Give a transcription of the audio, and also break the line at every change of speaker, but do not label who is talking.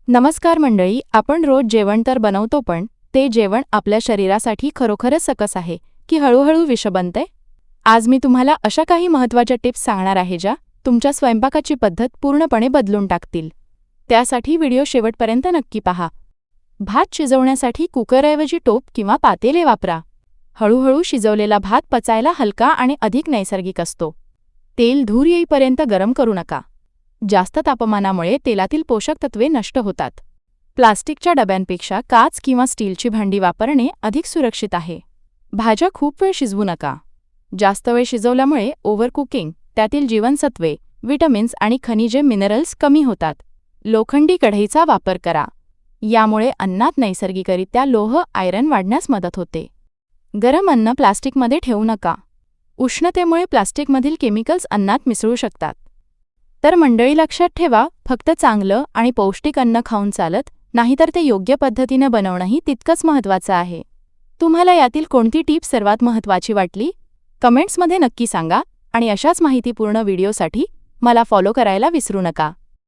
नमस्कार मंडळी, आपण रोज जेवण तर बनवतो, पण ते जेवण आपल्या शरीरासाठी खरोखरच सकस आहे की हळूहळू विष बनते? आज मी तुम्हाला अशा काही महत्त्वाच्या टिप्स सांगणार आहे ज्या तुमच्या स्वयंपाकाची पद्धत पूर्णपणे बदलून टाकतील. त्यासाठी व्हिडिओ शेवटपर्यंत नक्की पहा. भात शिजवण्यासाठी कुकरऐवजी टोप किंवा पातेले वापरा. हळूहळू शिजवलेला भात पचायला हलका आणि अधिक नैसर्गिक असतो. तेल धूर येईपर्यंत गरम करू नका. जास्त तापमानामुळे तेलातील पोषक तत्वे नष्ट होतात. प्लास्टिकच्या डब्यांपेक्षा काच किंवा स्टीलची भांडी वापरणे अधिक सुरक्षित आहे. भाज्या खूप वेळ शिजवू नका. जास्त वेळ शिजवल्यामुळे ओव्हरकुकिंग, त्यातील जीवनसत्वे, विटामिन्स आणि खनिजे मिनरल्स कमी होतात. लोखंडी कढईचा वापर करा. यामुळे अन्नात नैसर्गिकरित्या लोह आयरन वाढण्यास मदत होते. गरम अन्न प्लास्टिकमध्ये ठेवू नका. उष्णतेमुळे प्लास्टिकमधील केमिकल्स अन्नात मिसळू शकतात. तर मंडळी, लक्षात ठेवा, फक्त चांगलं आणि पौष्टिक अन्न खाऊन चालत नाही, तर ते योग्य पद्धतीने बनवणंही तितकंच महत्त्वाचं आहे. तुम्हाला यातील कोणती टीप सर्वात महत्त्वाची वाटली? कमेंट्समध्ये नक्की सांगा आणि अशाच माहितीपूर्ण व्हिडिओसाठी मला फॉलो करायला विसरू नका.